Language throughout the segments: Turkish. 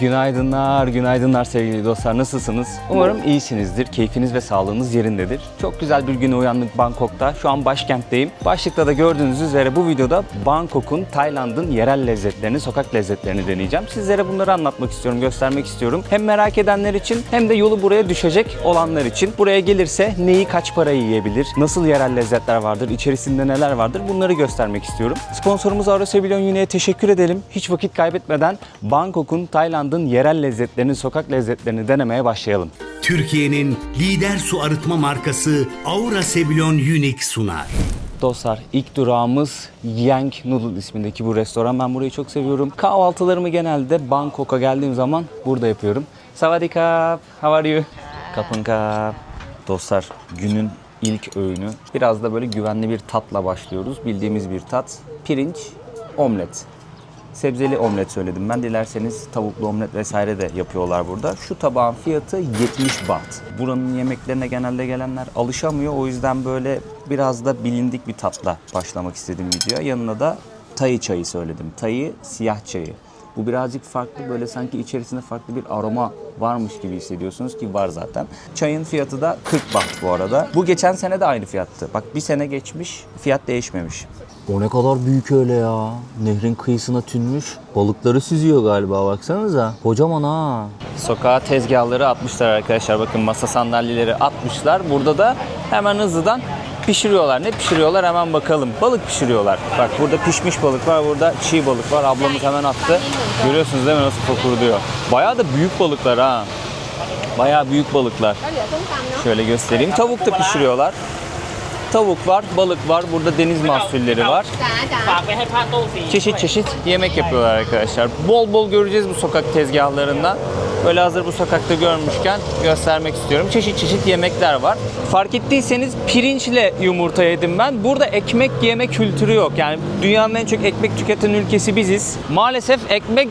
Günaydınlar, günaydınlar sevgili dostlar. Nasılsınız? Umarım iyisinizdir. Keyfiniz ve sağlığınız yerindedir. Çok güzel bir güne uyandık Bangkok'ta. Şu an başkentteyim. Başlıkta da gördüğünüz üzere bu videoda Bangkok'un, Tayland'ın yerel lezzetlerini, sokak lezzetlerini deneyeceğim. Sizlere bunları anlatmak istiyorum, göstermek istiyorum. Hem merak edenler için hem de yolu buraya düşecek olanlar için. Buraya gelirse neyi kaç paraya yiyebilir, nasıl yerel lezzetler vardır, içerisinde neler vardır bunları göstermek istiyorum. Sponsorumuz Aurosebillon Uni'ye teşekkür edelim. Hiç vakit kaybetmeden Bangkok'un, Tayland'ın yerel lezzetlerini, sokak lezzetlerini denemeye başlayalım. Türkiye'nin lider su arıtma markası Aurosebillon Unique sunar. Dostlar, ilk durağımız Yang Noodle ismindeki bu restoran. Ben burayı çok seviyorum. Kahvaltılarımı genelde Bangkok'a geldiğim zaman burada yapıyorum. Savadikap, how are you? Kapınkap. Dostlar, günün ilk öğünü. Biraz da böyle güvenli bir tatla başlıyoruz. Bildiğimiz bir tat. Pirinç, omlet. Sebzeli omlet söyledim ben. Dilerseniz tavuklu omlet vesaire de yapıyorlar burada. Şu tabağın fiyatı 70 baht. Buranın yemeklerine genelde gelenler alışamıyor. O yüzden böyle biraz da bilindik bir tatla başlamak istedim videoya. Yanına da Thai çayı söyledim. Thai siyah çayı. Bu birazcık farklı, böyle sanki içerisinde farklı bir aroma varmış gibi hissediyorsunuz ki var zaten. Çayın fiyatı da 40 baht bu arada. Bu geçen sene de aynı fiyattı. Bak bir sene geçmiş, fiyat değişmemiş. O ne kadar büyük öyle ya. Nehrin kıyısına tünmüş. Balıkları süzüyor galiba, baksanıza. Kocaman ha. Sokağa tezgahları atmışlar arkadaşlar. Bakın masa sandalyeleri atmışlar. Burada da hemen hızlıdan pişiriyorlar. Ne pişiriyorlar hemen bakalım. Balık pişiriyorlar. Bak burada pişmiş balık var. Burada çiğ balık var. Ablamız hemen attı. Görüyorsunuz değil mi nasıl fokurduyor. Bayağı da büyük balıklar ha. Bayağı büyük balıklar. Şöyle göstereyim. Tavuk da pişiriyorlar. Tavuk var, balık var. Burada deniz mahsulleri var. Çeşit çeşit yemek yapıyorlar arkadaşlar. Bol bol göreceğiz bu sokak tezgahlarından. Böyle hazır bu sokakta görmüşken göstermek istiyorum. Çeşit çeşit yemekler var. Fark ettiyseniz pirinçle yumurta yedim ben. Burada ekmek yeme kültürü yok. Yani dünyanın en çok ekmek tüketen ülkesi biziz. Maalesef ekmek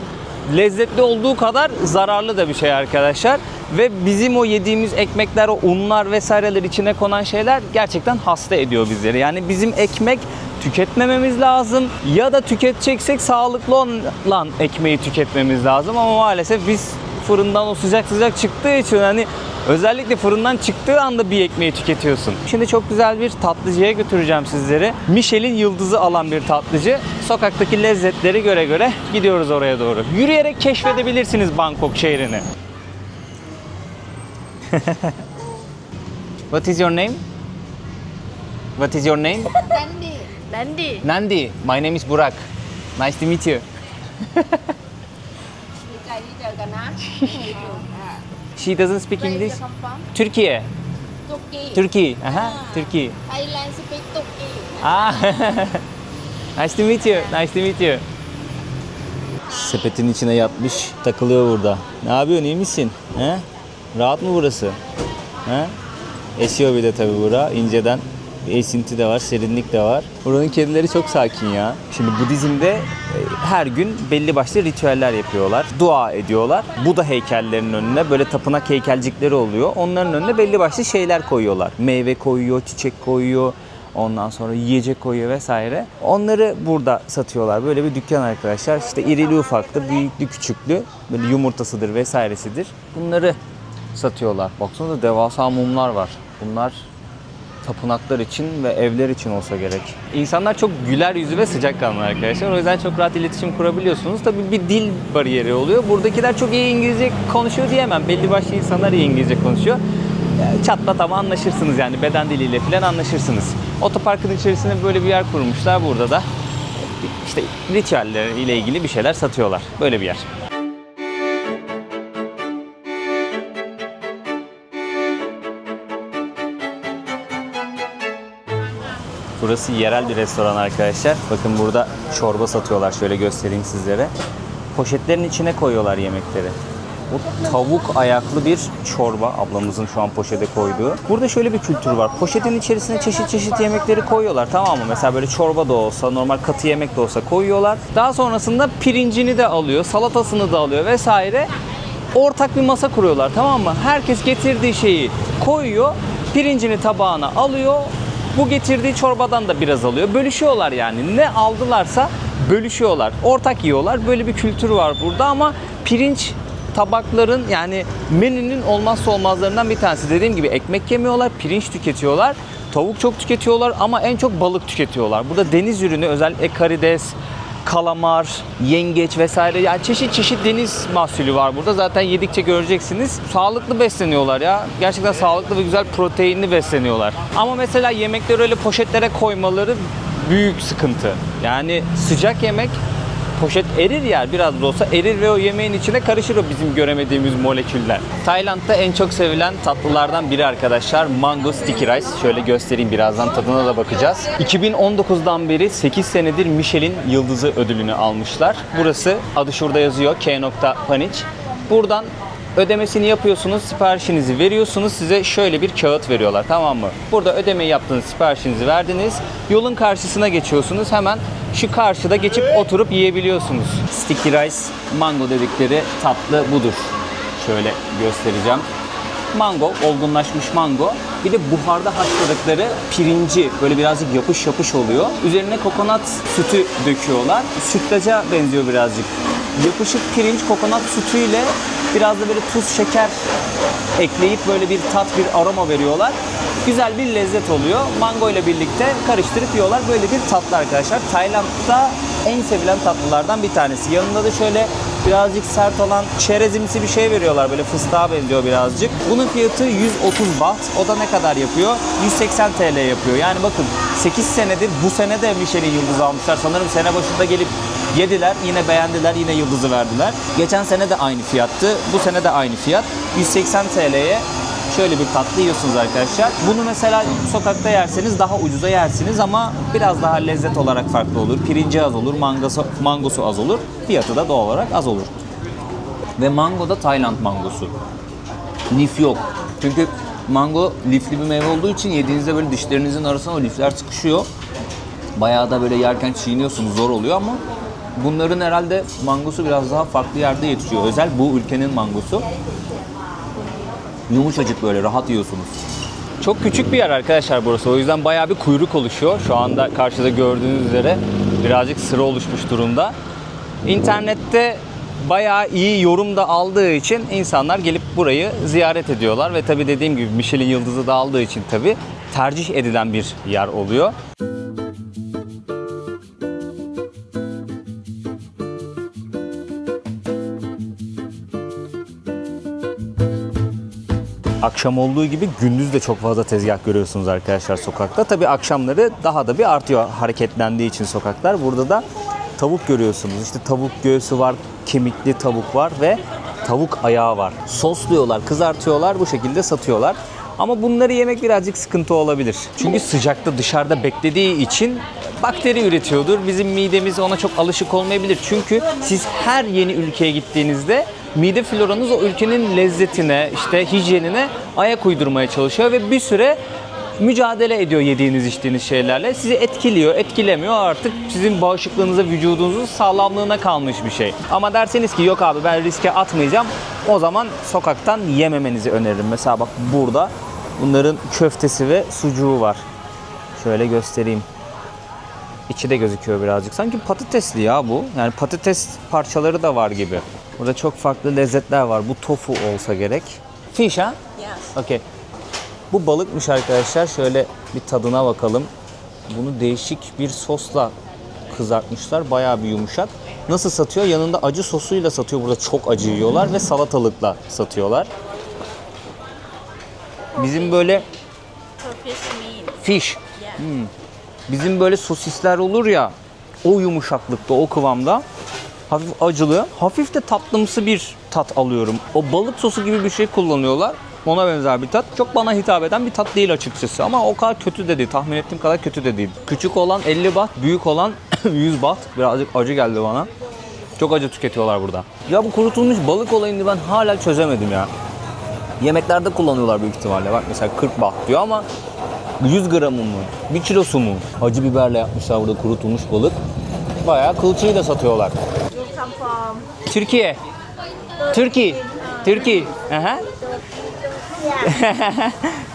lezzetli olduğu kadar zararlı da bir şey arkadaşlar. Ve bizim o yediğimiz ekmekler, o unlar vesaireler içine konan şeyler gerçekten hasta ediyor bizleri. Yani bizim ekmek tüketmememiz lazım ya da tüketeceksek sağlıklı olan ekmeği tüketmemiz lazım. Ama maalesef biz fırından o sıcak sıcak çıktığı için hani özellikle fırından çıktığı anda bir ekmeği tüketiyorsun. Şimdi çok güzel bir tatlıcıya götüreceğim sizleri. Michelin yıldızı alan bir tatlıcı. Sokaktaki lezzetleri göre göre gidiyoruz oraya doğru. Yürüyerek keşfedebilirsiniz Bangkok şehrini. What is your name? What is your name? Nandi. Nandi. Nandi. My name is Burak. Nice to meet you. ดีใจที่เจอกันนะ She doesn't speak Where English. you come from? Türkiye. Turkey. Turkey. Aha, Turkey. Thailand speak Turkey. Ah. Nice to meet you. Nice to meet you. Sepetin içine yatmış, takılıyor burada. Ne yapıyorsun, iyi misin? He? Rahat mı burası? He? Esiyor bir de tabii bura. İnceden bir esinti de var, serinlik de var. Buranın kedileri çok sakin ya. Şimdi Budizm'de her gün belli başlı ritüeller yapıyorlar. Dua ediyorlar. Buda heykellerinin önüne böyle tapınak heykelcikleri oluyor. Onların önüne belli başlı şeyler koyuyorlar. Meyve koyuyor, çiçek koyuyor. Ondan sonra yiyecek koyuyor vesaire. Onları burada satıyorlar. Böyle bir dükkan arkadaşlar. İşte irili ufaklı, büyüklü küçüklü. Böyle yumurtasıdır vesairesidir. Bunları satıyorlar. Baksana devasa mumlar var. Bunlar tapınaklar için ve evler için olsa gerek. İnsanlar çok güler yüzlü ve sıcakkanlı arkadaşlar. O yüzden çok rahat iletişim kurabiliyorsunuz. Tabii bir dil bariyeri oluyor. Buradakiler çok iyi İngilizce konuşuyor diyemem. Belli başlı insanlar iyi İngilizce konuşuyor. Çatlat ama anlaşırsınız yani beden diliyle falan anlaşırsınız. Otoparkın içerisinde böyle bir yer kurmuşlar. Burada da işte ritüelleriyle ilgili bir şeyler satıyorlar. Böyle bir yer. Burası yerel bir restoran arkadaşlar. Bakın burada çorba satıyorlar. Şöyle göstereyim sizlere. Poşetlerin içine koyuyorlar yemekleri. Bu tavuk ayaklı bir çorba. Ablamızın şu an poşete koyduğu. Burada şöyle bir kültür var. Poşetin içerisine çeşit çeşit yemekleri koyuyorlar, tamam mı? Mesela böyle çorba da olsa, normal katı yemek de olsa koyuyorlar. Daha sonrasında pirincini de alıyor, salatasını da alıyor vesaire. Ortak bir masa kuruyorlar, tamam mı? Herkes getirdiği şeyi koyuyor. Pirincini tabağına alıyor. Bu getirdiği çorbadan da biraz alıyor. Bölüşüyorlar yani. Ne aldılarsa bölüşüyorlar. Ortak yiyorlar. Böyle bir kültür var burada ama pirinç tabakların yani menünün olmazsa olmazlarından bir tanesi. Dediğim gibi ekmek yemiyorlar, pirinç tüketiyorlar, tavuk çok tüketiyorlar ama en çok balık tüketiyorlar. Burada deniz ürünü özellikle karides, kalamar, yengeç vesaire yani çeşit çeşit deniz mahsulü var burada. Zaten yedikçe göreceksiniz. Sağlıklı besleniyorlar ya. Gerçekten sağlıklı ve güzel proteinli besleniyorlar. Ama mesela yemekleri öyle poşetlere koymaları büyük sıkıntı. Yani sıcak yemek poşet erir yer biraz da olsa erir ve o yemeğin içine karışır o bizim göremediğimiz moleküller. Tayland'da en çok sevilen tatlılardan biri arkadaşlar mango sticky rice. Şöyle göstereyim birazdan tadına da bakacağız. 2019'dan beri 8 senedir Michelin yıldızı ödülünü almışlar. Burası adı şurada yazıyor K.Panic. Buradan ödemesini yapıyorsunuz, siparişinizi veriyorsunuz. Size şöyle bir kağıt veriyorlar, tamam mı? Burada ödemeyi yaptınız, siparişinizi verdiniz. Yolun karşısına geçiyorsunuz. Hemen şu karşıda geçip oturup yiyebiliyorsunuz. Sticky rice, mango dedikleri tatlı budur. Şöyle göstereceğim. Mango, olgunlaşmış mango. Bir de buharda haşladıkları pirinci böyle birazcık yapış yapış oluyor. Üzerine kokonat sütü döküyorlar. Sütlaca benziyor birazcık. Yapışık pirinç kokonat sütüyle biraz da böyle tuz, şeker ekleyip böyle bir tat, bir aroma veriyorlar. Güzel bir lezzet oluyor. Mango ile birlikte karıştırıp yiyorlar. Böyle bir tatlı arkadaşlar. Tayland'da en sevilen tatlılardan bir tanesi. Yanında da şöyle birazcık sert olan çerezimsi bir şey veriyorlar. Böyle fıstığa benziyor birazcık. Bunun fiyatı 130 baht. O da ne kadar yapıyor? 180 TL yapıyor. Yani bakın 8 senedir bu sene de Michelin yıldızı almışlar. Sanırım sene başında gelip yediler, yine beğendiler, yine yıldızı verdiler. Geçen sene de aynı fiyattı. Bu sene de aynı fiyat. 180 TL'ye şöyle bir tatlı yiyorsunuz arkadaşlar. Bunu mesela sokakta yerseniz daha ucuza yersiniz ama biraz daha lezzet olarak farklı olur. Pirinci az olur, mangosu az olur. Fiyatı da doğal olarak az olur. Ve mango da Tayland mangosu. Lif yok. Çünkü mango lifli bir meyve olduğu için yediğinizde böyle dişlerinizin arasına o lifler sıkışıyor. Bayağı da böyle yerken çiğniyorsunuz, zor oluyor ama bunların herhalde mangosu biraz daha farklı yerde yetişiyor. Özel bu ülkenin mangosu. Yumuşacık böyle rahat yiyorsunuz. Çok küçük bir yer arkadaşlar burası. O yüzden bayağı bir kuyruk oluşuyor. Şu anda karşıda gördüğünüz üzere birazcık sıra oluşmuş durumda. İnternette bayağı iyi yorum da aldığı için insanlar gelip burayı ziyaret ediyorlar. Ve tabii dediğim gibi Michelin yıldızı da aldığı için tabii tercih edilen bir yer oluyor. Akşam olduğu gibi gündüz de çok fazla tezgah görüyorsunuz arkadaşlar sokakta. Tabii akşamları daha da bir artıyor hareketlendiği için sokaklar. Burada da tavuk görüyorsunuz. İşte tavuk göğsü var, kemikli tavuk var ve tavuk ayağı var. Sosluyorlar, kızartıyorlar, bu şekilde satıyorlar. Ama bunları yemek birazcık sıkıntı olabilir. Çünkü sıcakta dışarıda beklediği için bakteri üretiyordur. Bizim midemiz ona çok alışık olmayabilir. Çünkü siz her yeni ülkeye gittiğinizde mide floranız o ülkenin lezzetine, işte hijyenine ayak uydurmaya çalışıyor ve bir süre mücadele ediyor yediğiniz içtiğiniz şeylerle. Sizi etkiliyor, etkilemiyor artık sizin bağışıklığınıza, vücudunuzun sağlamlığına kalmış bir şey. Ama derseniz ki yok abi ben riske atmayacağım, o zaman sokaktan yememenizi öneririm. Mesela bak burada bunların köftesi ve sucuğu var. Şöyle göstereyim. İçi de gözüküyor birazcık. Sanki patatesli ya bu. Yani patates parçaları da var gibi. Burada çok farklı lezzetler var. Bu tofu olsa gerek. Fish ha? Yes. Okay. Bu balıkmış arkadaşlar. Şöyle bir tadına bakalım. Bunu değişik bir sosla kızartmışlar. Bayağı bir yumuşak. Nasıl satıyor? Yanında acı sosuyla satıyor. Burada çok acı yiyorlar ve salatalıkla satıyorlar. Bizim böyle fish. Bizim böyle sosisler olur ya, o yumuşaklıkta, o kıvamda. Hafif acılı, hafif de tatlımsı bir tat alıyorum. O balık sosu gibi bir şey kullanıyorlar. Ona benzer bir tat. Çok bana hitap eden bir tat değil açıkçası. Ama o kadar kötü de değil. Tahmin ettiğim kadar kötü de değil. Küçük olan 50 baht, büyük olan 100 baht. Birazcık acı geldi bana. Çok acı tüketiyorlar burada. Ya bu kurutulmuş balık olayını ben hala çözemedim ya. Yemeklerde kullanıyorlar büyük ihtimalle. Bak mesela 40 baht diyor ama 100 gramı mı? 1 kilosu mu? Acı biberle yapmışlar burada kurutulmuş balık. Bayağı kılçığıyla satıyorlar. Türkiye. Türkiye. Aha.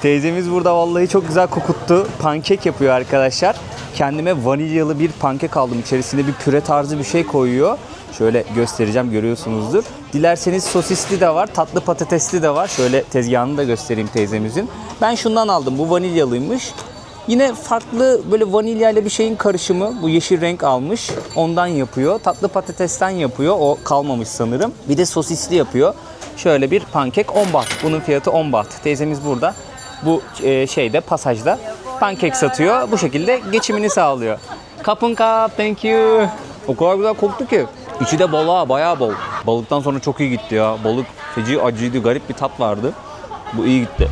Teyzemiz burada vallahi çok güzel kokuttu. Pankek yapıyor arkadaşlar. Kendime vanilyalı bir pankek aldım. İçerisinde bir püre tarzı bir şey koyuyor. Şöyle göstereceğim, görüyorsunuzdur. Dilerseniz sosisli de var, tatlı patatesli de var. Şöyle tezgahını da göstereyim teyzemizin. Ben şundan aldım. Bu vanilyalıymış. Yine farklı böyle vanilya ile bir şeyin karışımı. Bu yeşil renk almış. Ondan yapıyor. Tatlı patatesten yapıyor. O kalmamış sanırım. Bir de sosisli yapıyor. Şöyle bir pankek 10 baht. Bunun fiyatı 10 baht. Teyzemiz burada. Bu şeyde, pasajda pankek satıyor. Bu şekilde geçimini sağlıyor. Kapın kap, thank you. O kadar güzel koktu ki. İçi de bol ha, bayağı bol. Balıktan sonra çok iyi gitti ya. Balık feci acıydı, garip bir tat vardı. Bu iyi gitti.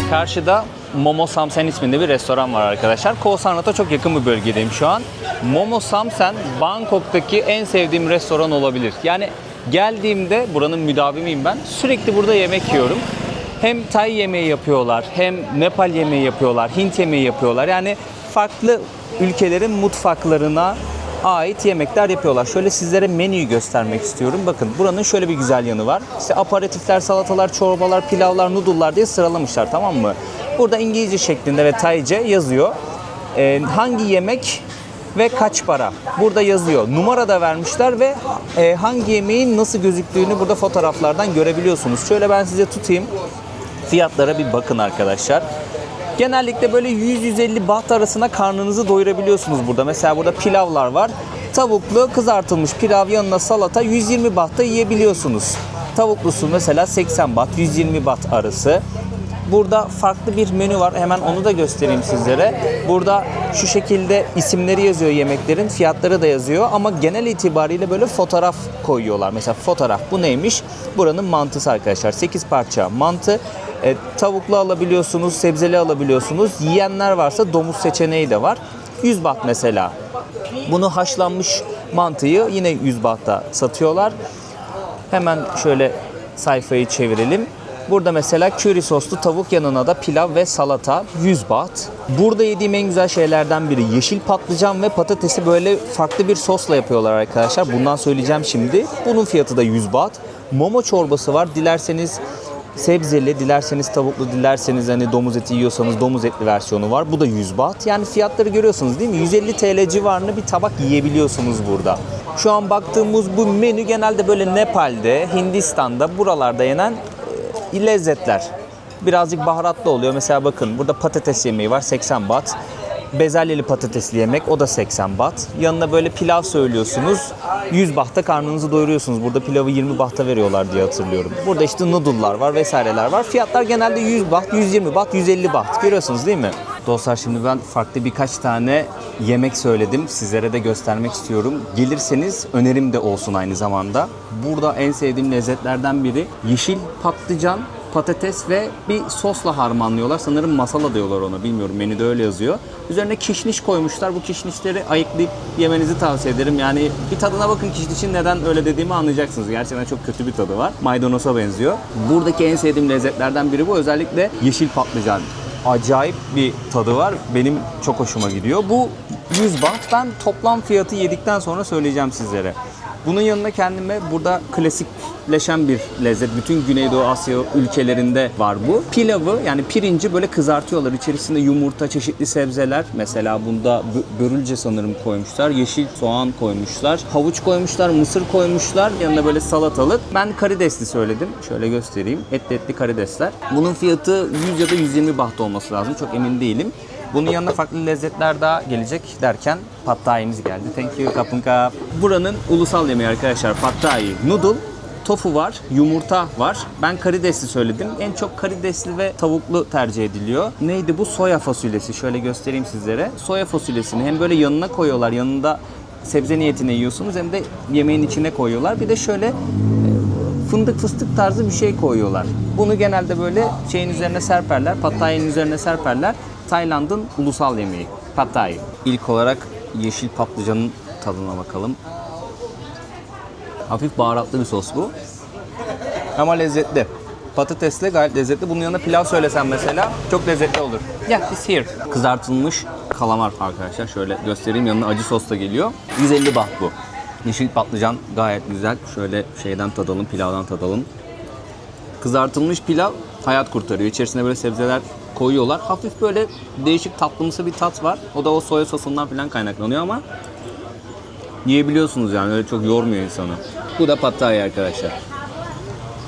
Karşıda Momo Samsen isminde bir restoran var arkadaşlar. Koh Sanat'a çok yakın bir bölgedeyim şu an. Momo Samsen, Bangkok'taki en sevdiğim restoran olabilir. Yani geldiğimde, buranın müdavimiyim ben, sürekli burada yemek yiyorum. Hem Tay yemeği yapıyorlar, hem Nepal yemeği yapıyorlar, Hint yemeği yapıyorlar. Yani farklı ülkelerin mutfaklarına ait yemekler yapıyorlar. Şöyle sizlere menüyü göstermek istiyorum. Bakın buranın şöyle bir güzel yanı var. İşte aperatifler, salatalar, çorbalar, pilavlar, noodle'lar diye sıralamışlar, tamam mı? Burada İngilizce şeklinde ve Tayce yazıyor. Hangi yemek ve kaç para? Burada yazıyor. Numara da vermişler ve hangi yemeğin nasıl gözüktüğünü burada fotoğraflardan görebiliyorsunuz. Şöyle ben size tutayım. Fiyatlara bir bakın arkadaşlar. Genellikle böyle 100-150 baht arasında karnınızı doyurabiliyorsunuz burada. Mesela burada pilavlar var. Tavuklu kızartılmış pilav yanına salata 120 bahta yiyebiliyorsunuz. Tavuklusu mesela 80 baht, 120 baht arası. Burada farklı bir menü var. Hemen onu da göstereyim sizlere. Burada şu şekilde isimleri yazıyor yemeklerin. Fiyatları da yazıyor. Ama genel itibariyle böyle fotoğraf koyuyorlar. Mesela fotoğraf. Bu neymiş? Buranın mantısı arkadaşlar. 8 parça mantı. Tavuklu alabiliyorsunuz, sebzeli alabiliyorsunuz. Yiyenler varsa domuz seçeneği de var. 100 baht mesela. Bunu haşlanmış mantıyı yine 100 bahta satıyorlar. Hemen şöyle sayfayı çevirelim. Burada mesela köri soslu tavuk, yanına da pilav ve salata 100 baht. Burada yediğim en güzel şeylerden biri yeşil patlıcan ve patatesi böyle farklı bir sosla yapıyorlar arkadaşlar. Bundan söyleyeceğim şimdi. Bunun fiyatı da 100 baht. Momo çorbası var. Dilerseniz sebzeli, dilerseniz tavuklu, dilerseniz hani domuz eti yiyorsanız domuz etli versiyonu var. Bu da 100 baht. Yani fiyatları görüyorsunuz değil mi? 150 TL civarında bir tabak yiyebiliyorsunuz burada. Şu an baktığımız bu menü genelde böyle Nepal'de, Hindistan'da, buralarda yenen lezzetler. Birazcık baharatlı oluyor. Mesela bakın burada patates yemeği var, 80 baht. Bezelyeli patatesli yemek, o da 80 baht. Yanına böyle pilav söylüyorsunuz. 100 bahta karnınızı doyuruyorsunuz. Burada pilavı 20 bahta veriyorlar diye hatırlıyorum. Burada işte noodle'lar var vesaireler var. Fiyatlar genelde 100 baht, 120 baht, 150 baht. Görüyorsunuz değil mi? Dostlar şimdi ben farklı birkaç tane yemek söyledim. Sizlere de göstermek istiyorum. Gelirseniz önerim de olsun aynı zamanda. Burada en sevdiğim lezzetlerden biri yeşil patlıcan, patates ve bir sosla harmanlıyorlar. Sanırım masala diyorlar ona. Bilmiyorum, menüde öyle yazıyor. Üzerine kişniş koymuşlar. Bu kişnişleri ayıklayıp yemenizi tavsiye ederim. Yani bir tadına bakın, kişnişin neden öyle dediğimi anlayacaksınız. Gerçekten çok kötü bir tadı var. Maydanoza benziyor. Buradaki en sevdiğim lezzetlerden biri bu. Özellikle yeşil patlıcan. Acayip bir tadı var. Benim çok hoşuma gidiyor. Bu 100 baht. Ben toplam fiyatı yedikten sonra söyleyeceğim sizlere. Bunun yanına kendime burada klasikleşen bir lezzet. Bütün Güneydoğu Asya ülkelerinde var bu. Pilavı, yani pirinci böyle kızartıyorlar. İçerisinde yumurta, çeşitli sebzeler. Mesela bunda börülce sanırım koymuşlar. Yeşil soğan koymuşlar. Havuç koymuşlar, mısır koymuşlar. Yanında böyle salatalık. Ben karidesli söyledim. Şöyle göstereyim. Etli karidesler. Bunun fiyatı 100 ya da 120 baht olması lazım. Çok emin değilim. Bunun yanına farklı lezzetler daha gelecek derken Pad Thai'miz geldi. Thank you, kapın kap. Buranın ulusal yemeği arkadaşlar Pad Thai. Noodle, tofu var, yumurta var. Ben karidesli söyledim. En çok karidesli ve tavuklu tercih ediliyor. Neydi bu? Soya fasulyesi. Şöyle göstereyim sizlere. Soya fasulyesini hem böyle yanına koyuyorlar. Yanında sebze niyetine yiyorsunuz, hem de yemeğin içine koyuyorlar. Bir de şöyle fındık fıstık tarzı bir şey koyuyorlar. Bunu genelde böyle şeyin üzerine serperler. Pad Thai'nin üzerine serperler. Tayland'ın ulusal yemeği Pad Thai. İlk olarak yeşil patlıcanın tadına bakalım. Hafif baharatlı bir sos bu. Ama lezzetli. Patatesle gayet lezzetli. Bunun yanına pilav söylesem mesela çok lezzetli olur. Yeah, it's here. Kızartılmış kalamar arkadaşlar. Şöyle göstereyim, yanına acı sos da geliyor. 150 baht bu. Yeşil patlıcan gayet güzel. Şöyle şeyden tadalım, pilavdan tadalım. Kızartılmış pilav hayat kurtarıyor. İçerisine böyle sebzeler koyuyorlar. Hafif böyle değişik tatlımsı bir tat var. O da o soya sosundan falan kaynaklanıyor ama yiyebiliyorsunuz yani, öyle çok yormuyor insanı. Bu da pad thai arkadaşlar.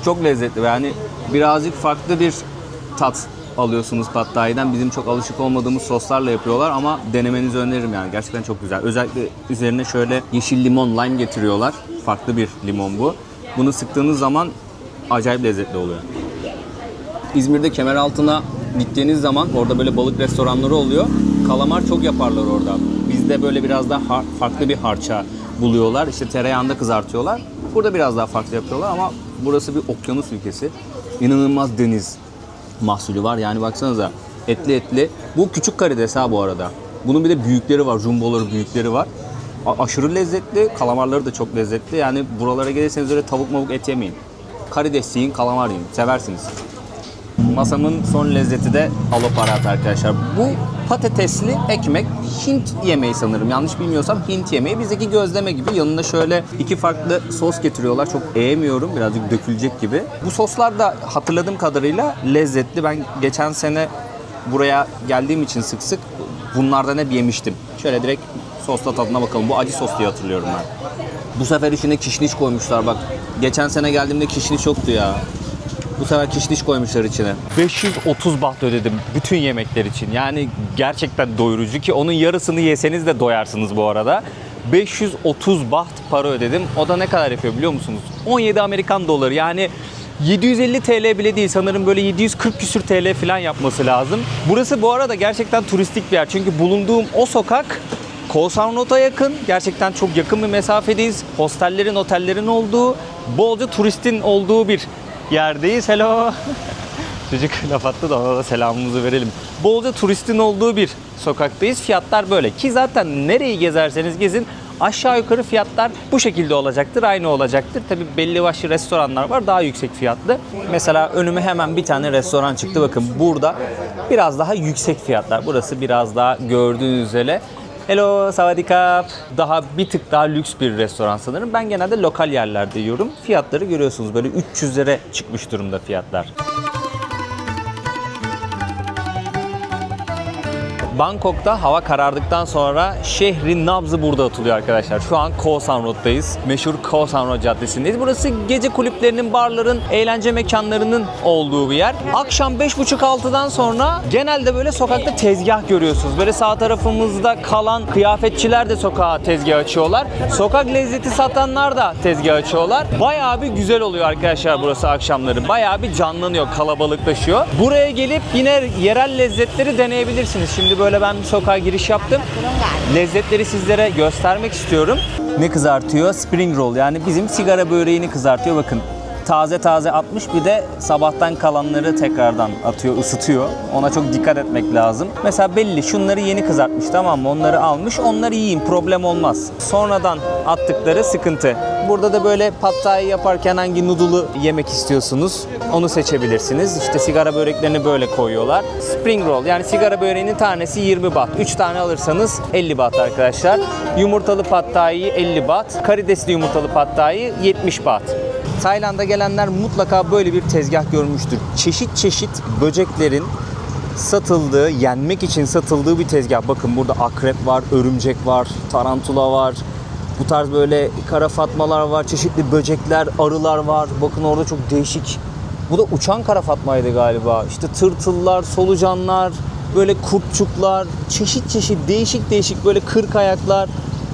Çok lezzetli ve yani birazcık farklı bir tat alıyorsunuz pad thai'den. Bizim çok alışık olmadığımız soslarla yapıyorlar ama denemenizi öneririm yani. Gerçekten çok güzel. Özellikle üzerine şöyle yeşil limon, lime getiriyorlar. Farklı bir limon bu. Bunu sıktığınız zaman acayip lezzetli oluyor. İzmir'de Kemeraltı'na gittiğiniz zaman orada böyle balık restoranları oluyor. Kalamar çok yaparlar orada. Bizde böyle biraz daha farklı bir harça buluyorlar. İşte tereyağında kızartıyorlar. Burada biraz daha farklı yapıyorlar ama burası bir okyanus ülkesi. İnanılmaz deniz mahsulü var. Yani baksanıza, etli etli. Bu küçük karides ha bu arada. Bunun bir de büyükleri var. Jumboları, büyükleri var. Aşırı lezzetli. Kalamarları da çok lezzetli. Yani buralara gelirseniz öyle tavuk mavuk et yemeyin. Karides yiyin, kalamar yiyin. Seversiniz. Masamın son lezzeti de aloparat arkadaşlar. Bu patatesli ekmek, Hint yemeği sanırım. Yanlış bilmiyorsam Hint yemeği. Bizdeki gözleme gibi. Yanında şöyle iki farklı sos getiriyorlar. Çok eğemiyorum. Birazcık dökülecek gibi. Bu soslar da hatırladığım kadarıyla lezzetli. Ben geçen sene buraya geldiğim için sık sık bunlardan hep yemiştim. Şöyle direkt sosla tadına bakalım. Bu acı sos diye hatırlıyorum ben. Bu sefer içine kişniş koymuşlar bak. Geçen sene geldiğimde kişniş yoktu ya. Bu sefer kişniş koymuşlar içine. 530 baht ödedim bütün yemekler için. Yani gerçekten doyurucu ki onun yarısını yeseniz de doyarsınız bu arada. 530 baht para ödedim. O da ne kadar yapıyor biliyor musunuz? 17 Amerikan doları, yani 750 TL bile değil, sanırım böyle 740 küsür TL falan yapması lazım. Burası bu arada gerçekten turistik bir yer. Çünkü bulunduğum o sokak Khao San Road'a yakın. Gerçekten çok yakın bir mesafedeyiz. Hostellerin, otellerin olduğu, bolca turistin olduğu bir yerdeyiz. Hello. Çocuk laf attı da ona da selamımızı verelim. Bolca turistin olduğu bir sokaktayız. Fiyatlar böyle ki zaten nereyi gezerseniz gezin aşağı yukarı fiyatlar bu şekilde olacaktır. Aynı olacaktır. Tabii belli başlı restoranlar var daha yüksek fiyatlı. Mesela önüme hemen bir tane restoran çıktı. Bakın burada biraz daha yüksek fiyatlar. Burası biraz daha gördüğünüz üzere. Hello, savadikap. Daha bir tık daha lüks bir restoran sanırım. Ben genelde lokal yerlerde yiyorum. Fiyatları görüyorsunuz, böyle 300'lere çıkmış durumda fiyatlar. Bangkok'ta hava karardıktan sonra şehrin nabzı burada atılıyor arkadaşlar. Şu an Khao San Road'dayız. Meşhur Khao San Road Caddesi'ndeyiz. Burası gece kulüplerinin, barların, eğlence mekanlarının olduğu bir yer. Akşam 5.30-6'dan sonra genelde böyle sokakta tezgah görüyorsunuz. Böyle sağ tarafımızda kalan kıyafetçiler de sokağa tezgah açıyorlar. Sokak lezzeti satanlar da tezgah açıyorlar. Bayağı bir güzel oluyor arkadaşlar burası akşamları. Bayağı bir canlanıyor, kalabalıklaşıyor. Buraya gelip yine yerel lezzetleri deneyebilirsiniz. Şimdi böyle ben bir sokağa giriş yaptım. Lezzetleri sizlere göstermek istiyorum. Ne kızartıyor? Spring roll, yani bizim sigara böreğini kızartıyor. Bakın taze taze atmış, bir de sabahtan kalanları tekrardan atıyor, ısıtıyor. Ona çok dikkat etmek lazım. Mesela belli şunları yeni kızartmış, tamam mı? Onları almış, onları yiyin, problem olmaz. Sonradan attıkları sıkıntı. Burada da böyle pad thai yaparken hangi noodle'u yemek istiyorsunuz onu seçebilirsiniz. İşte sigara böreklerini böyle koyuyorlar. Spring roll, yani sigara böreğinin tanesi 20 baht. 3 tane alırsanız 50 baht arkadaşlar. Yumurtalı pad thai 50 baht. Karidesli yumurtalı pad thai 70 baht. Tayland'a gelenler mutlaka böyle bir tezgah görmüştür. Çeşit çeşit böceklerin satıldığı, yenmek için satıldığı bir tezgah. Bakın burada akrep var, örümcek var, tarantula var. Bu tarz böyle kara fatmalar var, çeşitli böcekler, arılar var. Bakın orada çok değişik. Bu da uçan kara fatmaydı galiba. İşte tırtıllar, solucanlar, böyle kurtçuklar, çeşit çeşit değişik değişik böyle kırk ayaklar,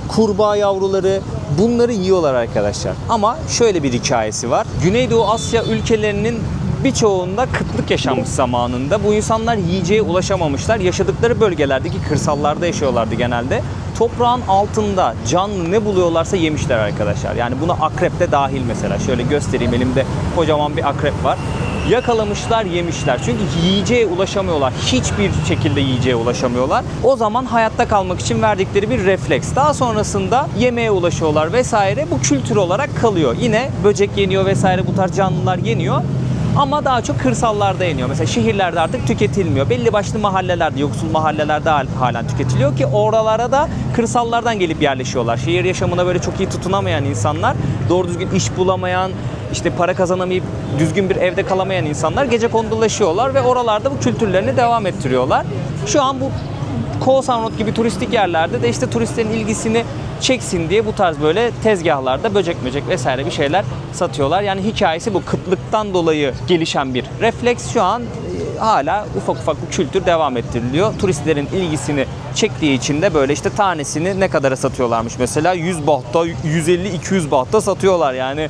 kurbağa yavruları, bunları yiyorlar arkadaşlar. Ama şöyle bir hikayesi var. Güneydoğu Asya ülkelerinin birçoğunda kıtlık yaşanmış zamanında. Bu insanlar yiyeceğe ulaşamamışlar. Yaşadıkları bölgelerdeki kırsallarda yaşıyorlardı genelde. Toprağın altında canlı ne buluyorlarsa yemişler arkadaşlar. Yani buna akrep de dahil mesela. Şöyle göstereyim, elimde kocaman bir akrep var. Yakalamışlar, yemişler. Çünkü yiyeceğe ulaşamıyorlar. Hiçbir şekilde yiyeceğe ulaşamıyorlar. O zaman hayatta kalmak için verdikleri bir refleks. Daha sonrasında yemeğe ulaşıyorlar vesaire. Bu kültür olarak kalıyor. Yine böcek yeniyor vesaire, bu tarz canlılar yeniyor. Ama daha çok kırsallarda yeniyor. Mesela şehirlerde artık tüketilmiyor. Belli başlı mahallelerde, yoksul mahallelerde halen tüketiliyor ki oralara da kırsallardan gelip yerleşiyorlar. Şehir yaşamına böyle çok iyi tutunamayan insanlar, doğru düzgün iş bulamayan, işte para kazanamayıp düzgün bir evde kalamayan insanlar gecekondulaşıyorlar ve oralarda bu kültürlerini devam ettiriyorlar. Şu an bu Khao San Road gibi turistik yerlerde de işte turistlerin ilgisini çeksin diye bu tarz böyle tezgahlarda böcek vesaire bir şeyler satıyorlar. Yani hikayesi bu. Kıtlıktan dolayı gelişen bir refleks şu an hala ufak ufak bu kültür devam ettiriliyor. Turistlerin ilgisini çektiği için de böyle işte tanesini ne kadara satıyorlarmış mesela 100 bahta, 150-200 bahta satıyorlar yani.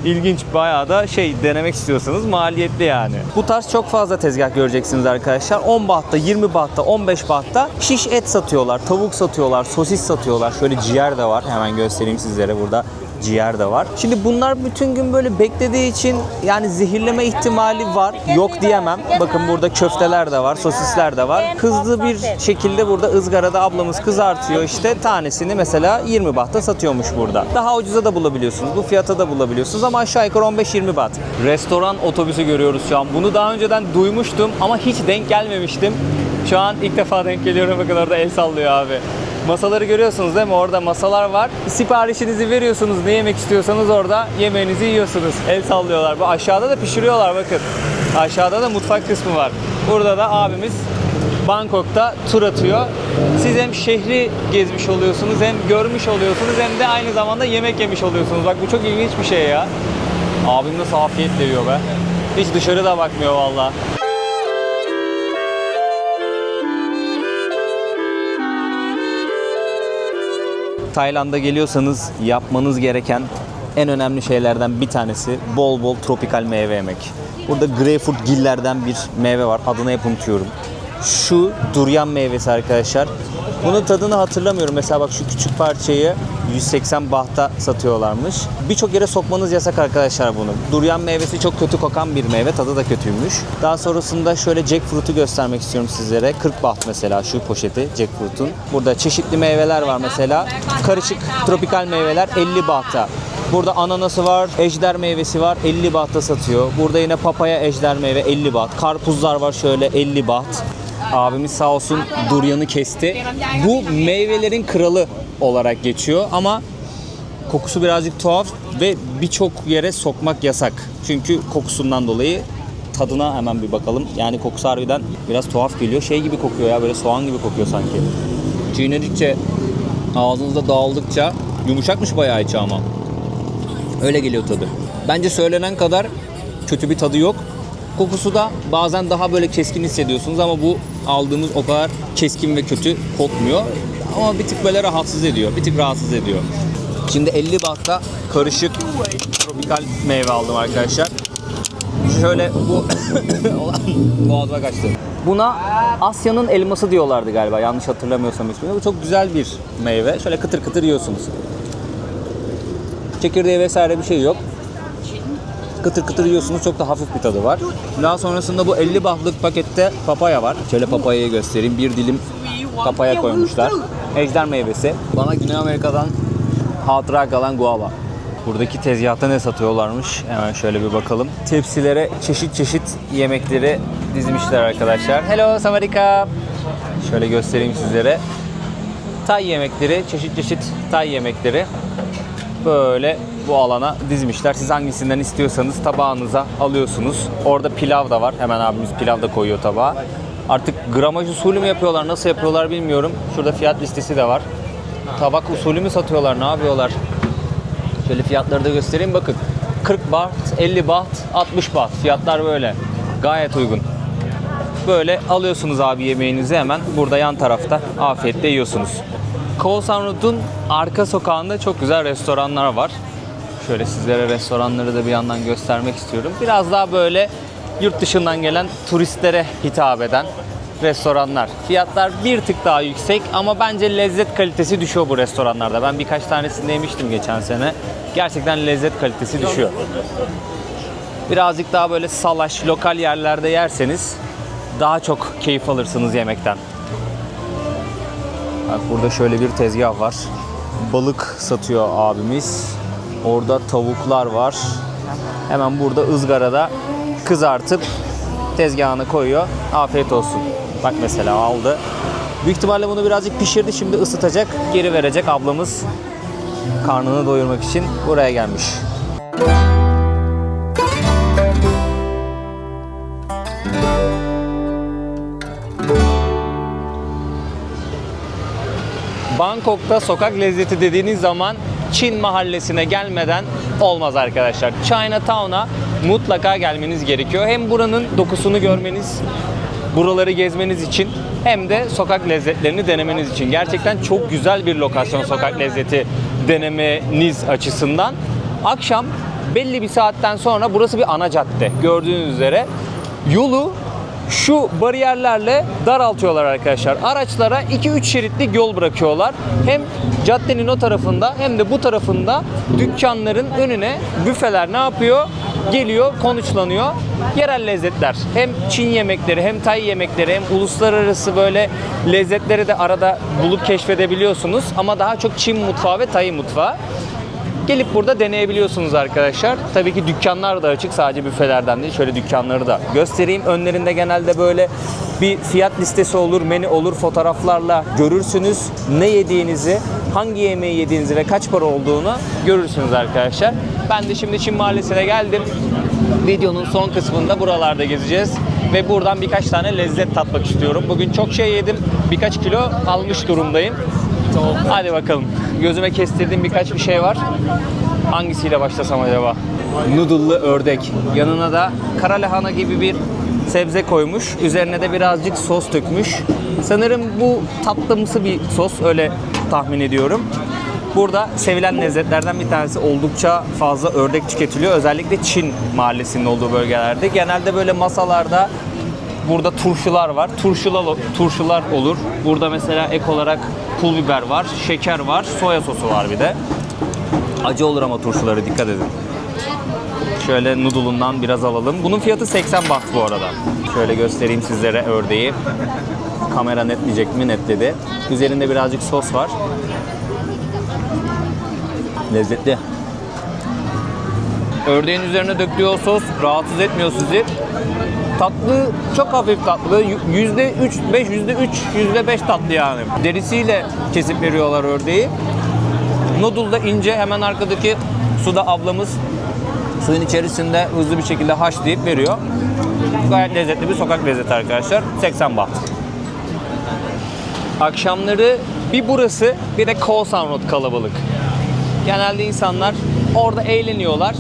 İlginç, bayağı da denemek istiyorsanız maliyetli yani. Bu tarz çok fazla tezgah göreceksiniz arkadaşlar. 10 bahta, 20 bahta, 15 bahta şiş et satıyorlar, tavuk satıyorlar, sosis satıyorlar. Şöyle ciğer de var. Hemen göstereyim sizlere, burada ciğer de var. Şimdi bunlar bütün gün böyle beklediği için yani zehirleme ihtimali var. Yok diyemem. Bakın burada köfteler de var, sosisler de var. Hızlı bir şekilde burada ızgarada ablamız kızartıyor. İşte tanesini mesela 20 bahta satıyormuş burada. Daha ucuza da bulabiliyorsunuz. Bu fiyata da bulabiliyorsunuz ama aşağı yukarı 15-20 baht. Restoran otobüsü görüyoruz şu an. Bunu daha önceden duymuştum ama hiç denk gelmemiştim. Şu an ilk defa denk geliyorum. Bakın orada el sallıyor abi. Masaları görüyorsunuz değil mi? Orada masalar var. Siparişinizi veriyorsunuz. Ne yemek istiyorsanız orada yemeğinizi yiyorsunuz. El sallıyorlar. Bu aşağıda da pişiriyorlar bakın. Aşağıda da mutfak kısmı var. Burada da abimiz Bangkok'ta tur atıyor. Siz hem şehri gezmiş oluyorsunuz, hem görmüş oluyorsunuz, hem de aynı zamanda yemek yemiş oluyorsunuz. Bak bu çok ilginç bir şey ya. Abim nasıl afiyetle yiyor be. Hiç dışarı da bakmıyor vallahi. Tayland'a geliyorsanız yapmanız gereken en önemli şeylerden bir tanesi bol bol tropikal meyve yemek. Burada greyfurt gillerden bir meyve var. Adını hep unutuyorum. Şu durian meyvesi arkadaşlar. Bunun tadını hatırlamıyorum. Mesela bak şu küçük parçayı 180 bahta satıyorlarmış. Birçok yere sokmanız yasak arkadaşlar bunu. Durian meyvesi çok kötü kokan bir meyve. Tadı da kötüymüş. Daha sonrasında şöyle jackfruit'u göstermek istiyorum sizlere. 40 baht mesela şu poşeti jackfruit'un. Burada çeşitli meyveler var mesela. Karışık tropikal meyveler 50 bahta. Burada ananası var, ejder meyvesi var, 50 bahta satıyor. Burada yine papaya, ejder meyve 50 baht. Karpuzlar var şöyle 50 baht. Abimiz sağ olsun durianı kesti. Bu meyvelerin kralı olarak geçiyor ama kokusu birazcık tuhaf ve birçok yere sokmak yasak. Çünkü kokusundan dolayı. Tadına hemen bir bakalım. Yani kokusu harbiden biraz tuhaf geliyor. Şey gibi kokuyor ya, böyle soğan gibi kokuyor sanki. Çiğnedikçe, ağzınızda dağıldıkça yumuşakmış bayağı içi ama. Öyle geliyor tadı. Bence söylenen kadar kötü bir tadı yok. Kokusu da bazen daha böyle keskin hissediyorsunuz ama bu aldığımız o kadar keskin ve kötü kokmuyor. Ama bir tık böyle rahatsız ediyor. Bir tık rahatsız ediyor. Şimdi 50 bahta karışık tropikal meyve aldım arkadaşlar. Şöyle bu boğazıma kaçtı. Buna Asya'nın elması diyorlardı galiba. Yanlış hatırlamıyorsam ismini. Bu çok güzel bir meyve. Şöyle kıtır kıtır yiyorsunuz. Çekirdeği vesaire bir şey yok. Kıtır kıtır yiyorsunuz. Çok da hafif bir tadı var. Daha sonrasında bu 50 bahtlık pakette papaya var. Şöyle papayayı göstereyim. Bir dilim papaya koymuşlar. Ejder meyvesi. Bana Güney Amerika'dan hatıra kalan guava. Buradaki tezgahta ne satıyorlarmış? Hemen şöyle bir bakalım. Tepsilere çeşit çeşit yemekleri dizmişler arkadaşlar. Hello, sawadika. Şöyle göstereyim sizlere. Tay yemekleri, çeşit çeşit Tay yemekleri. Böyle bu alana dizmişler. Siz hangisinden istiyorsanız tabağınıza alıyorsunuz. Orada pilav da var. Hemen abimiz pilav da koyuyor tabağa. Artık gramaj usulü mü yapıyorlar, nasıl yapıyorlar bilmiyorum. Şurada fiyat listesi de var. Tabak usulü mü satıyorlar, ne yapıyorlar? Şöyle fiyatları da göstereyim bakın. 40 baht, 50 baht, 60 baht. Fiyatlar böyle. Gayet uygun. Böyle alıyorsunuz abi yemeğinizi, hemen burada yan tarafta afiyetle yiyorsunuz. Khao San Road'un arka sokağında çok güzel restoranlar var. Şöyle sizlere restoranları da bir yandan göstermek istiyorum. Biraz daha böyle yurt dışından gelen turistlere hitap eden restoranlar. Fiyatlar bir tık daha yüksek ama bence lezzet kalitesi düşüyor bu restoranlarda. Ben birkaç tanesini yemiştim geçen sene. Gerçekten lezzet kalitesi düşüyor. Birazcık daha böyle salaş, lokal yerlerde yerseniz daha çok keyif alırsınız yemekten. Bak burada şöyle bir tezgah var. Balık satıyor abimiz. Orada tavuklar var. Hemen burada ızgarada kızartıp tezgahına koyuyor. Afiyet olsun. Bak mesela aldı. Büyük ihtimalle bunu birazcık pişirdi. Şimdi ısıtacak, geri verecek. Ablamız karnını doyurmak için buraya gelmiş. Bangkok'ta sokak lezzeti dediğiniz zaman Çin mahallesine gelmeden olmaz arkadaşlar. Chinatown'a mutlaka gelmeniz gerekiyor. Hem buranın dokusunu görmeniz, buraları gezmeniz için hem de sokak lezzetlerini denemeniz için. Gerçekten çok güzel bir lokasyon sokak lezzeti denemeniz açısından. Akşam belli bir saatten sonra burası bir ana cadde. Gördüğünüz üzere yolu şu bariyerlerle daraltıyorlar arkadaşlar. Araçlara 2-3 şeritlik yol bırakıyorlar. Hem caddenin o tarafında hem de bu tarafında dükkanların önüne büfeler ne yapıyor? Geliyor, konuşlanıyor. Yerel lezzetler. Hem Çin yemekleri, hem Tay yemekleri, hem uluslararası böyle lezzetleri de arada bulup keşfedebiliyorsunuz. Ama daha çok Çin mutfağı ve Tay mutfağı. Gelip burada deneyebiliyorsunuz arkadaşlar. Tabii ki dükkanlar da açık, sadece büfelerden değil. Şöyle dükkanları da göstereyim. Önlerinde genelde böyle bir fiyat listesi olur, menü olur, fotoğraflarla görürsünüz. Ne yediğinizi, hangi yemeği yediğinizi ve kaç para olduğunu görürsünüz arkadaşlar. Ben de şimdi Çin Mahallesi'ne geldim. Videonun son kısmında buralarda gezeceğiz. Ve buradan birkaç tane lezzet tatmak istiyorum. Bugün çok şey yedim. Birkaç kilo almış durumdayım. Hadi bakalım. Gözüme kestirdiğim birkaç bir şey var. Hangisiyle başlasam acaba? Noodle'lı ördek. Yanına da kara lahana gibi bir sebze koymuş. Üzerine de birazcık sos dökmüş. Sanırım bu tatlımsı bir sos, öyle tahmin ediyorum. Burada sevilen lezzetlerden bir tanesi, oldukça fazla ördek tüketiliyor. Özellikle Çin mahallesinin olduğu bölgelerde. Genelde böyle masalarda burada turşular var. Turşular olur. Burada mesela ek olarak pul biber var, şeker var, soya sosu var bir de. Acı olur ama turşuları, dikkat edin. Şöyle noodle'undan biraz alalım. Bunun fiyatı 80 baht bu arada. Şöyle göstereyim sizlere ördeği. Kamera netleyecek mi? Netledi. Üzerinde birazcık sos var. Lezzetli. Ördeğin üzerine döktüğü o sos rahatsız etmiyor sizi. Tatlı, çok hafif tatlı. %5 tatlı yani. Derisiyle kesip veriyorlar ördeği. Noodle da ince. Hemen arkadaki suda ablamız suyun içerisinde hızlı bir şekilde haşlayıp veriyor. Gayet lezzetli bir sokak lezzeti arkadaşlar. 80 baht. Akşamları bir burası, bir de Khao San Road kalabalık. Genelde insanlar orada eğleniyorlar.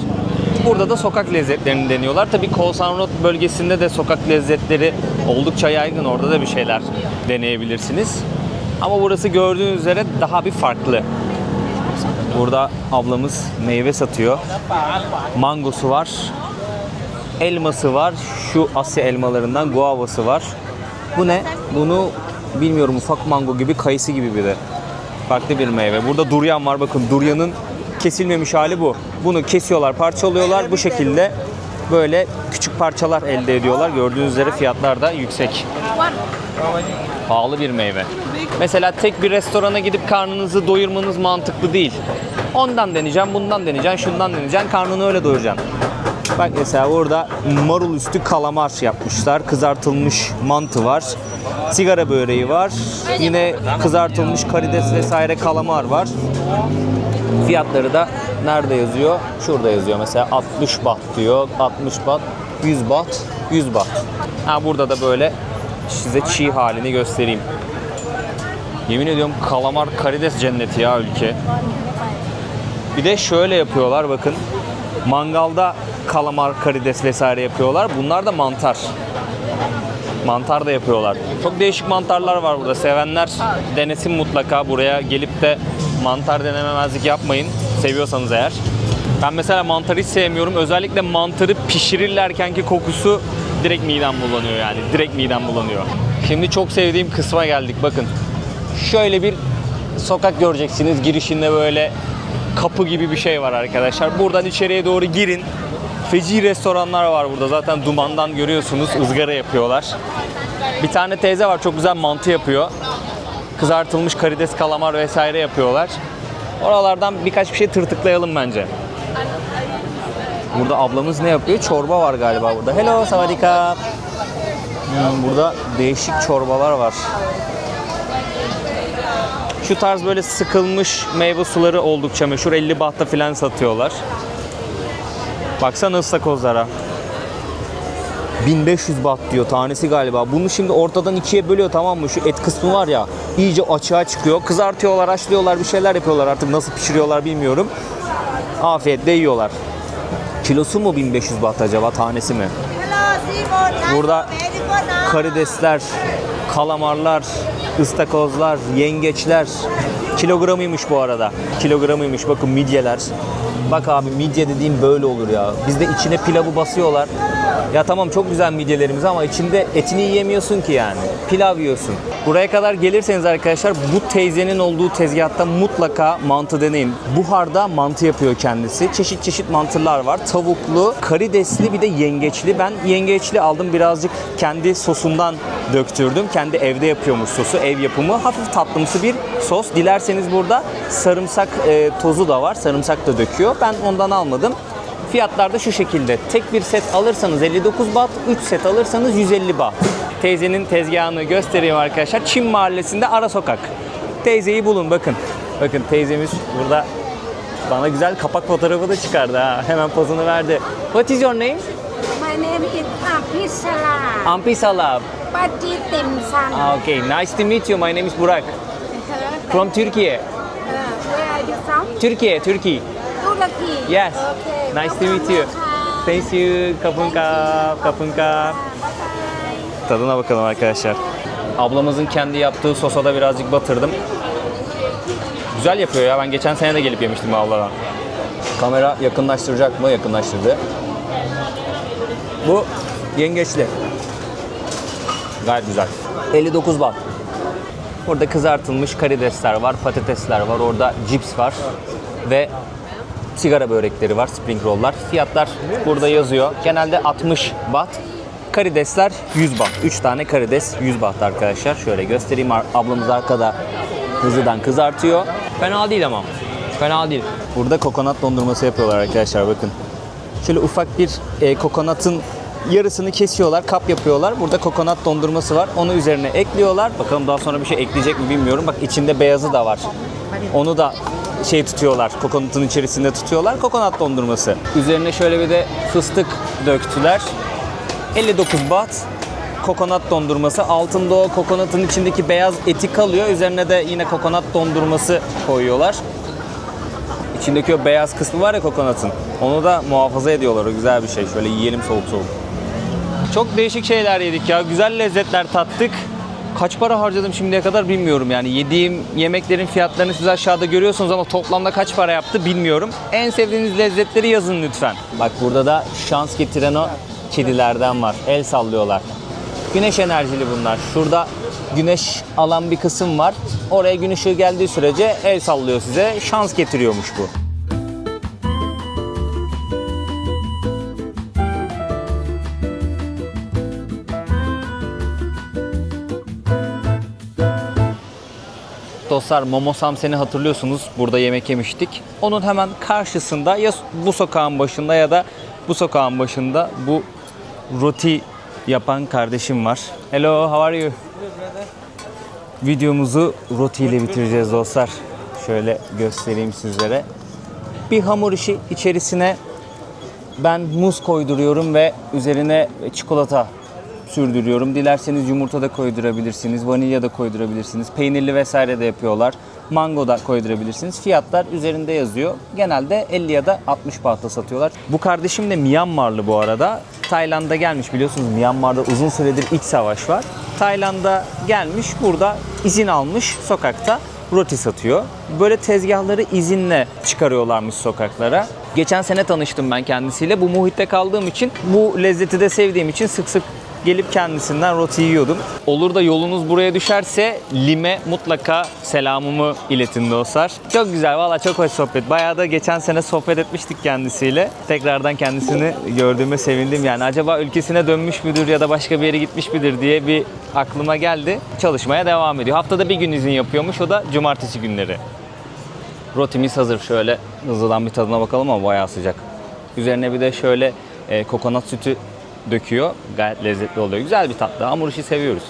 Burada da sokak lezzetlerini deniyorlar. Tabii Khao San Road bölgesinde de sokak lezzetleri oldukça yaygın. Orada da bir şeyler deneyebilirsiniz. Ama burası gördüğünüz üzere daha bir farklı. Burada ablamız meyve satıyor. Mangosu var. Elması var. Şu Asya elmalarından guavası var. Bu ne? Bunu bilmiyorum, ufak mango gibi, kayısı gibi bir de. Farklı bir meyve. Burada duryan var. Bakın, duryanın kesilmemiş hali bu. Bunu kesiyorlar, parçalıyorlar. Bu şekilde böyle küçük parçalar elde ediyorlar. Gördüğünüz üzere fiyatlar da yüksek. Pahalı bir meyve. Mesela tek bir restorana gidip karnınızı doyurmanız mantıklı değil. Ondan deneyeceğim, bundan deneyeceğim, şundan deneyeceğim. Karnını öyle doyuracaksın. Bak mesela burada marul üstü kalamar yapmışlar. Kızartılmış mantı var. Sigara böreği var. Yine kızartılmış karides vesaire kalamar var. Fiyatları da nerede yazıyor? Şurada yazıyor. Mesela 60 baht diyor. 60 baht, 100 baht, 100 baht. Ha, burada da böyle size çiğ halini göstereyim. Yemin ediyorum kalamar karides cenneti ya ülke. Bir de şöyle yapıyorlar bakın. Mangalda kalamar karides vesaire yapıyorlar. Bunlar da mantar. Mantar da yapıyorlar. Çok değişik mantarlar var burada. Sevenler denesin mutlaka. Buraya gelip de mantar denememezlik yapmayın. Seviyorsanız eğer. Ben mesela mantarı hiç sevmiyorum. Özellikle mantarı pişirirlerkenki kokusu direkt midem bulanıyor yani. Direkt midem bulanıyor. Şimdi çok sevdiğim kısma geldik. Bakın. Şöyle bir sokak göreceksiniz. Girişinde böyle kapı gibi bir şey var arkadaşlar. Buradan içeriye doğru girin. Feci restoranlar var burada. Zaten dumandan görüyorsunuz. Izgara yapıyorlar. Bir tane teyze var. Çok güzel mantı yapıyor. Kızartılmış karides, kalamar vesaire yapıyorlar. Oralardan birkaç bir şey tırtıklayalım bence. Burada ablamız ne yapıyor? Çorba var galiba burada. Hello, savadika. Burada değişik çorbalar var. Şu tarz böyle sıkılmış meyve suları oldukça meşhur. 50 bahta falan satıyorlar. Baksana ıstakozlara. 1500 baht diyor tanesi galiba. Bunu şimdi ortadan ikiye bölüyor, tamam mı? Şu et kısmı var ya, iyice açığa çıkıyor. Kızartıyorlar, haşlıyorlar, bir şeyler yapıyorlar. Artık nasıl pişiriyorlar bilmiyorum. Afiyetle yiyorlar. Kilosu mu 1500 baht acaba, tanesi mi? Burada karidesler, kalamarlar, ıstakozlar, yengeçler. Kilogramıymış bu arada. Kilogramıymış. Bakın midyeler. Bak abi, midye dediğim böyle olur ya. Bizde içine pilavı basıyorlar. Ya tamam, çok güzel midyelerimiz ama içinde etini yiyemiyorsun ki yani. Pilav yiyorsun. Buraya kadar gelirseniz arkadaşlar, bu teyzenin olduğu tezgahta mutlaka mantı deneyin. Buharda mantı yapıyor kendisi. Çeşit çeşit mantılar var. Tavuklu, karidesli, bir de yengeçli. Ben yengeçli aldım, birazcık kendi sosundan döktürdüm. Kendi evde yapıyormuş sosu. Ev yapımı. Hafif tatlımsı bir sos. Dilerseniz burada sarımsak tozu da var. Sarımsak da döküyor. Ben ondan almadım. Fiyatlar da şu şekilde. Tek bir set alırsanız 59 baht, 3 set alırsanız 150 baht. Teyzenin tezgahını göstereyim arkadaşlar. Çin Mahallesi'nde ara sokak. Teyzeyi bulun, bakın. Bakın teyzemiz burada bana güzel kapak fotoğrafı da çıkardı ha. Hemen pozunu verdi. What is your name? My name is Ampisala. Ampisala. Pati Temsan. Okay, nice to meet you. My name is Burak. From Turkey. Where are you from? Turkey. Turkey. Yes. Okay. Nice to meet you. Thank you. Kapınka. Tadına bakalım arkadaşlar. Ablamızın kendi yaptığı sosa da birazcık batırdım. Güzel yapıyor ya. Ben geçen sene de gelip yemiştim abladan. Kamera yakınlaştıracak mı? Yakınlaştırdı. Bu yengeçli. Gayet güzel. 59 baht. Burada kızartılmış karidesler var, patatesler var. Orada cips var. Ve sigara börekleri var, spring roll'lar. Fiyatlar burada yazıyor. Genelde 60 baht. Karidesler 100 baht. 3 tane karides 100 baht arkadaşlar. Şöyle göstereyim. Ablamız arkada hızlıdan kızartıyor. Fena değil ama. Fena değil. Burada kokonat dondurması yapıyorlar arkadaşlar, bakın. Şöyle ufak bir kokonatın yarısını kesiyorlar, kap yapıyorlar. Burada kokonat dondurması var. Onu üzerine ekliyorlar. Bakalım daha sonra bir şey ekleyecek mi bilmiyorum. Bak, içinde beyazı da var. Onu da tutuyorlar. Kokonatın içerisinde tutuyorlar. Kokonat dondurması. Üzerine şöyle bir de fıstık döktüler. 59 baht kokonat dondurması. Altında o kokonatın içindeki beyaz eti kalıyor. Üzerine de yine kokonat dondurması koyuyorlar. İçindeki o beyaz kısmı var ya kokonatın. Onu da muhafaza ediyorlar. O güzel bir şey. Şöyle yiyelim soğuk soğuk. Çok değişik şeyler yedik ya. Güzel lezzetler tattık. Kaç para harcadım şimdiye kadar bilmiyorum yani. Yediğim yemeklerin fiyatlarını siz aşağıda görüyorsunuz ama toplamda kaç para yaptı bilmiyorum. En sevdiğiniz lezzetleri yazın lütfen. Bak, burada da şans getiren o kedilerden var. El sallıyorlar. Güneş enerjili bunlar. Şurada güneş alan bir kısım var. Oraya gün ışığı geldiği sürece el sallıyor size. Şans getiriyormuş bu. Dostlar, Momo Samsen'i hatırlıyorsunuz. Burada yemek yemiştik. Onun hemen karşısında, ya bu sokağın başında ya da bu sokağın başında, bu roti yapan kardeşim var. Hello, how are you? Videomuzu roti ile bitireceğiz dostlar. Şöyle göstereyim sizlere. Bir hamur işi, içerisine ben muz koyduruyorum ve üzerine çikolata sürdürüyorum. Dilerseniz yumurta da koydurabilirsiniz, vanilya da koydurabilirsiniz, peynirli vesaire de yapıyorlar. Mango da koydurabilirsiniz. Fiyatlar üzerinde yazıyor. Genelde 50 ya da 60 bahta satıyorlar. Bu kardeşim de Myanmarlı bu arada. Tayland'a gelmiş, biliyorsunuz Myanmar'da uzun süredir iç savaş var. Tayland'a gelmiş, burada izin almış, sokakta roti satıyor. Böyle tezgahları izinle çıkarıyorlarmış sokaklara. Geçen sene tanıştım ben kendisiyle. Bu muhitte kaldığım için, bu lezzeti de sevdiğim için sık sık gelip kendisinden roti yiyordum. Olur da yolunuz buraya düşerse Lim'e mutlaka selamımı iletin dostlar. Çok güzel, valla çok hoş sohbet. Bayağı da geçen sene sohbet etmiştik kendisiyle. Tekrardan kendisini gördüğüme sevindim. Yani acaba ülkesine dönmüş müdür ya da başka bir yere gitmiş midir diye bir aklıma geldi. Çalışmaya devam ediyor. Haftada bir gün izin yapıyormuş. O da cumartesi günleri. Rotimiz hazır. Şöyle hızlıdan bir tadına bakalım ama bayağı sıcak. Üzerine bir de şöyle kokonat sütü döküyor. Gayet lezzetli oluyor. Güzel bir tatlı. Hamur işi seviyoruz.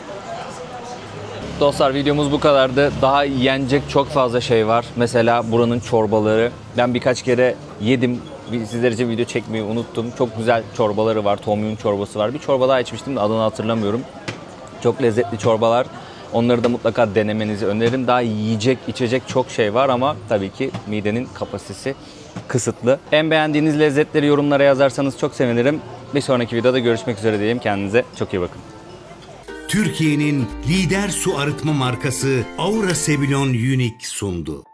Dostlar videomuz bu kadardı. Daha yenecek çok fazla şey var. Mesela buranın çorbaları. Ben birkaç kere yedim. Sizler için video çekmeyi unuttum. Çok güzel çorbaları var. Tom yum çorbası var. Bir çorba daha içmiştim de adını hatırlamıyorum. Çok lezzetli çorbalar. Onları da mutlaka denemenizi öneririm. Daha yiyecek, içecek çok şey var ama tabii ki midenin kapasitesi kısıtlı. En beğendiğiniz lezzetleri yorumlara yazarsanız çok sevinirim. Bir sonraki videoda görüşmek üzere diyeyim. Kendinize çok iyi bakın. Türkiye'nin lider su arıtma markası Aura Sebilon Unique sundu.